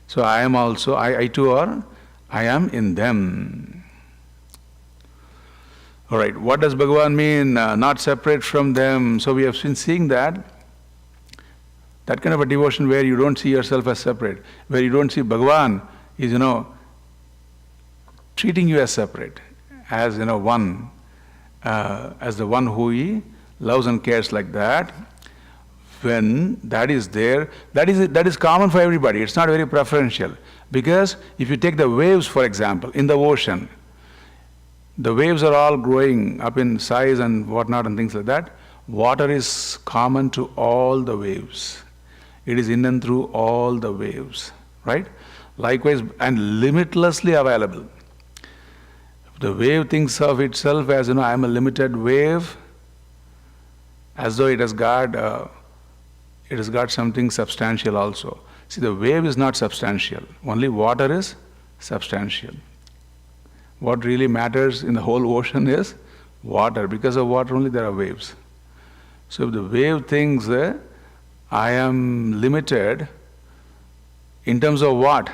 So I am also, I too are, I am in them. Alright, what does Bhagavan mean? Not separate from them. So we have been seeing that kind of a devotion where you don't see yourself as separate, where you don't see Bhagavan is, treating you as separate, as, one, as the one who he loves and cares like that. When that is there, that is common for everybody. It's not very preferential. Because if you take the waves, for example, in the ocean, the waves are all growing up in size and whatnot and things like that. Water is common to all the waves. It is in and through all the waves, right? Likewise, and limitlessly available. If the wave thinks of itself as, I am a limited wave, as though it has got something substantial also. See, the wave is not substantial. Only water is substantial. What really matters in the whole ocean is water. Because of water only there are waves. So if the wave thinks I am limited, in terms of what?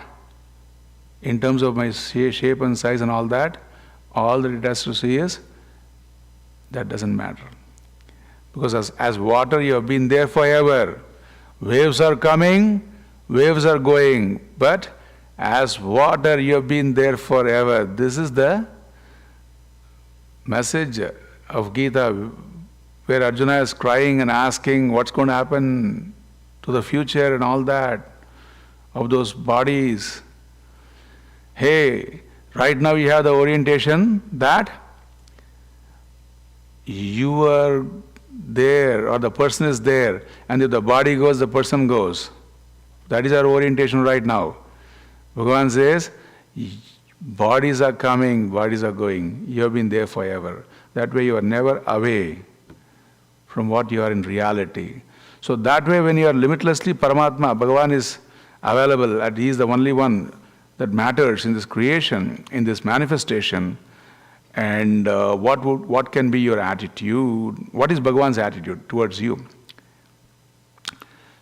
In terms of my shape and size and all that it has to see is, that doesn't matter. Because as water you have been there forever. Waves are coming, waves are going. But as water you have been there forever. This is the message of Gita, where Arjuna is crying and asking what's going to happen to the future and all that, of those bodies. Hey, right now you have the orientation that you are there or the person is there, and if the body goes, the person goes. That is our orientation right now. Bhagavan says, bodies are coming, bodies are going. You have been there forever. That way you are never away from what you are in reality. So that way when you are limitlessly Paramatma, Bhagavan is available, and He is the only one that matters in this creation, in this manifestation. And what can be your attitude? What is Bhagavan's attitude towards you?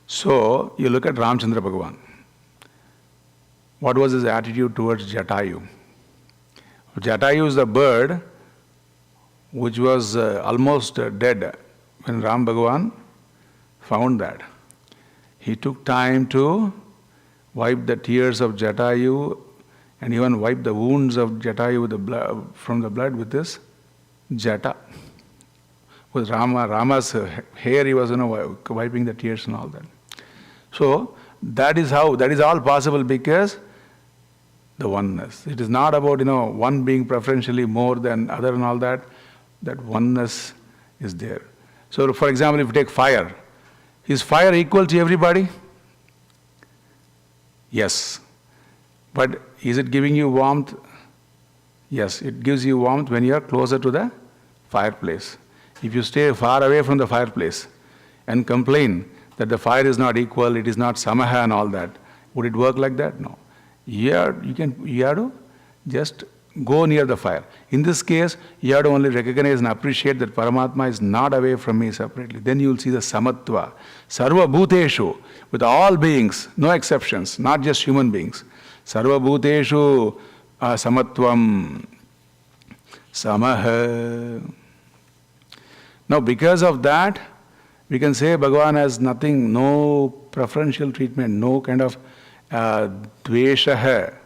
So you look at Ramchandra Bhagavan. What was his attitude towards Jatayu? Jatayu is the bird which was almost dead when Ram Bhagavan found that. He took time to wipe the tears of Jatayu and even wipe the wounds of Jatayu with the blood, from the blood with this Jata. With Rama's hair he was wiping the tears and all that. So that is all possible because the oneness. It is not about one being preferentially more than other and all that. That oneness is there. So for example, if you take fire, is fire equal to everybody? Yes. But is it giving you warmth? Yes, it gives you warmth when you are closer to the fireplace. If you stay far away from the fireplace and complain that the fire is not equal, it is not samaha and all that, would it work like that? No. You have to just go near the fire. In this case, you have to only recognize and appreciate that Paramatma is not away from me separately. Then you will see the samatva. Sarva bhuteshu, with all beings, no exceptions, not just human beings. Sarva bhuteshu samatvam samaha. Now because of that, we can say Bhagavan has nothing, no preferential treatment, no kind of dvesha,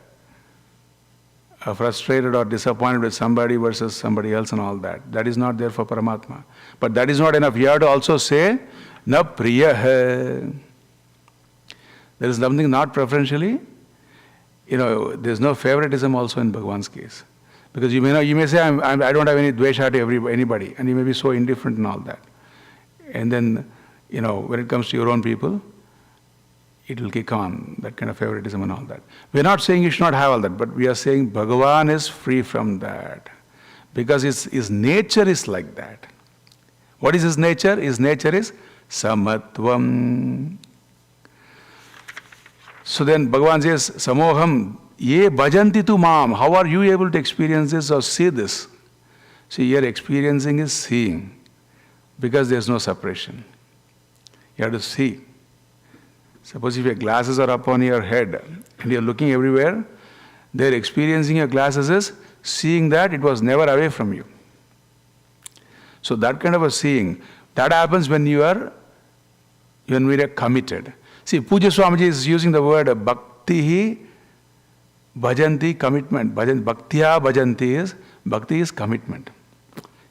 frustrated or disappointed with somebody versus somebody else and all that. That is not there for Paramatma. But that is not enough. You have to also say, Na priyaha. There is something not preferentially. There's no favoritism also in Bhagavan's case. Because you may say, I don't have any dvesha to anybody, and you may be so indifferent and all that. And then, when it comes to your own people, it will kick on, that kind of favoritism and all that. We're not saying you should not have all that, but we are saying Bhagavan is free from that. Because his nature is like that. What is his nature? His nature is samatvam. So then Bhagavan says, Samoham, ye bhajanti tu mam. How are you able to experience this or see this? See, here experiencing is seeing. Because there's no separation. You have to see. Suppose if your glasses are up on your head and you're looking everywhere, there experiencing your glasses is seeing that it was never away from you. So that kind of a seeing, that happens when we are committed. See, Puja Swamiji is using the word bhakti, bhajanti, commitment. Bhaktya bhajanti bhakti is commitment.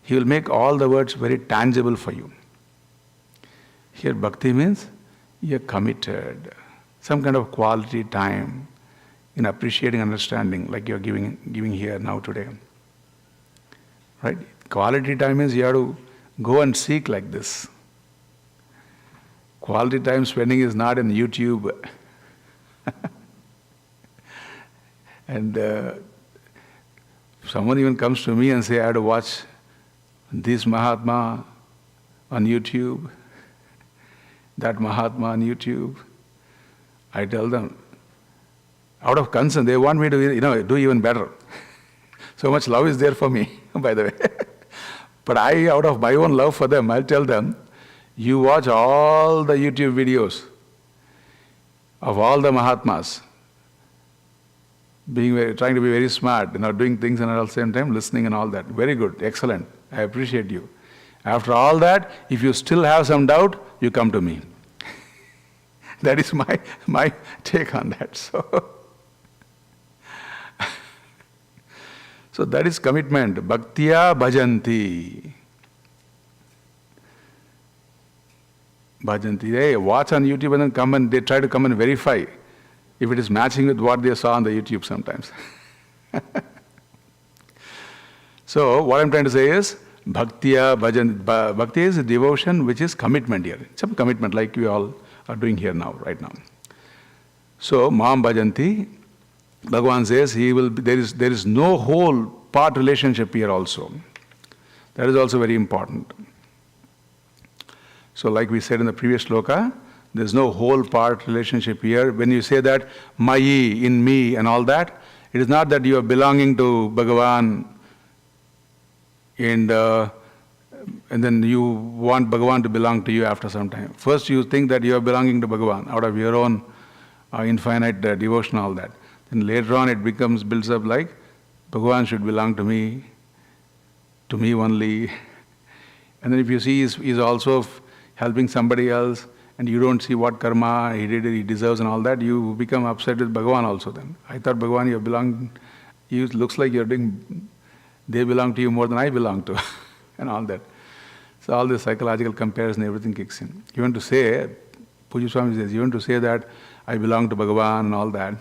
He will make all the words very tangible for you. Here bhakti means you're committed. Some kind of quality time in appreciating understanding like you're giving here now today. Right? Quality time means you have to go and seek like this. Quality time spending is not in YouTube. And someone even comes to me and say, I had to watch this Mahatma on YouTube, that Mahatma on YouTube. I tell them, out of concern, they want me to do even better. So much love is there for me, by the way. But I, out of my own love for them, I'll tell them, you watch all the YouTube videos of all the Mahatmas, trying to be very smart, doing things and at the same time listening and all that. Very good, excellent. I appreciate you. After all that, if you still have some doubt, you come to me. That is my take on that. So that is commitment. Bhaktya bhajanti. Bhajanti. They watch on YouTube and then they try to come and verify if it is matching with what they saw on the YouTube sometimes. So what I'm trying to say is, Bhaktya bhajanti. Bhakti is a devotion which is commitment here. It's a commitment like we all are doing here now, right now. So, Mam bhajanti, Bhagavan says there is no whole part relationship here also. That is also very important. So like we said in the previous sloka, there is no whole part relationship here. When you say that mayi, in me and all that, it is not that you are belonging to Bhagavan and then you want Bhagavan to belong to you after some time. First you think that you are belonging to Bhagavan out of your own infinite devotion, all that. Then later on it builds up like Bhagavan should belong to me only. And then if you see he's also helping somebody else and you don't see what karma he deserves and all that, you become upset with Bhagavan also then. I thought Bhagavan looks like they belong to you more than I belong to and all that. So all this psychological comparison, everything kicks in. You want to say, Puja Swami says, you want to say that I belong to Bhagavan and all that.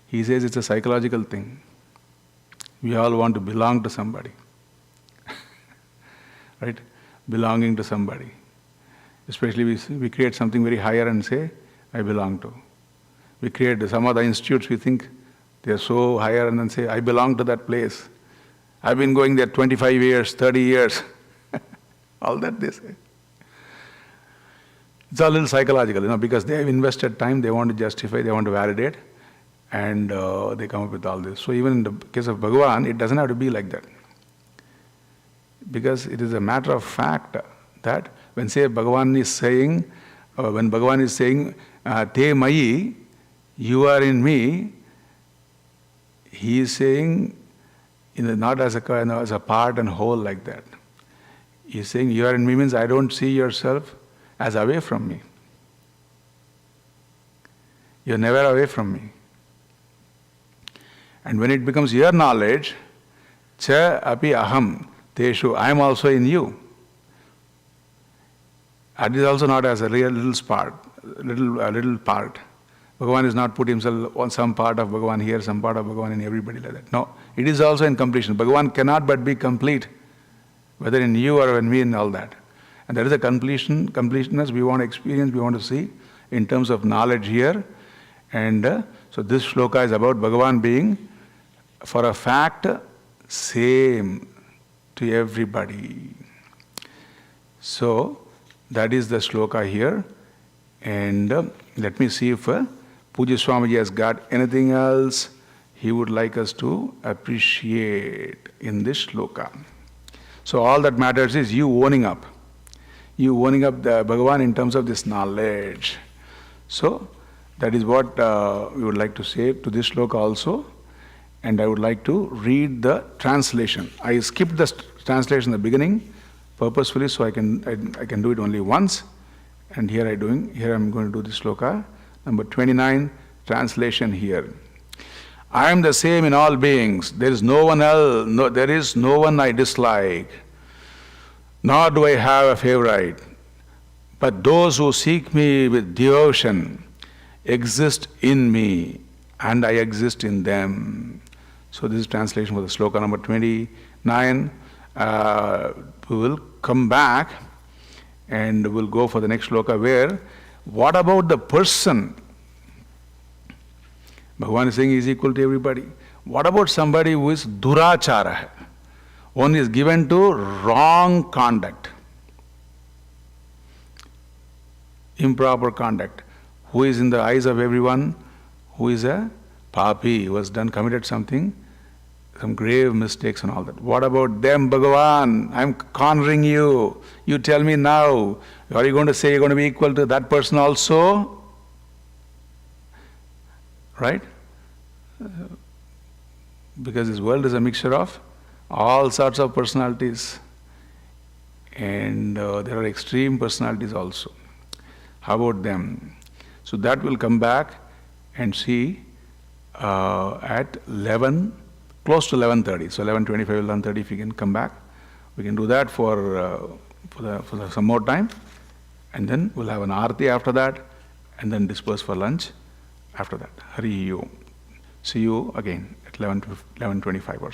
He says it's a psychological thing. We all want to belong to somebody. Right? Belonging to somebody. Especially we create something very higher and say, I belong to. We create some other institutes, we think they are so higher and then say, I belong to that place. I've been going there 25 years, 30 years. All that they say. It's a little psychological, because they have invested time, they want to justify, they want to validate, and they come up with all this. So even in the case of Bhagavan, it doesn't have to be like that. Because it is a matter of fact that when Bhagavan is saying, Te Mayi, you are in me, he is saying, not as a part and whole like that. He is saying, you are in me means I don't see yourself as away from me. You are never away from me. And when it becomes your knowledge, cha api aham teshu, I am also in you. That is also not as a real little part. Bhagavan is not put himself on some part of Bhagavan here, some part of Bhagavan in everybody like that. No, it is also in completion. Bhagavan cannot but be complete, whether in you or in me and all that. And there is a completeness we want to experience, we want to see in terms of knowledge here. And so this shloka is about Bhagavan being, for a fact, same to everybody. So that is the shloka here. And let me see if Pujya Swamiji has got anything else he would like us to appreciate in this shloka. So all that matters is you owning up. You owning up the Bhagavan in terms of this knowledge. So that is what we would like to say to this shloka also. And I would like to read the translation. I skipped the translation in the beginning purposefully so I can do it only once. And here I'm going to do this shloka. Number 29, translation here. I am the same in all beings. There is no one else, there is no one I dislike, nor do I have a favorite. But those who seek me with devotion exist in me, and I exist in them. So this is translation for the shloka number 29. We will come back and we'll go for the next shloka where, what about the person? Bhagavan is saying he is equal to everybody. What about somebody who is durachara? One is given to wrong conduct, improper conduct, who is in the eyes of everyone, who is a papi, who has committed something, some grave mistakes and all that. What about them, Bhagavan? I'm cornering you. You tell me now. Are you going to say you're going to be equal to that person also? Right? Because this world is a mixture of all sorts of personalities. And there are extreme personalities also. How about them? So that will come back and see at 11, close to 11:30. So 11:25, 11:30, if you can come back. We can do that for some more time. And then we'll have an arati after that. And then disperse for lunch after that. Hari Om. See you again at 11:25 or so.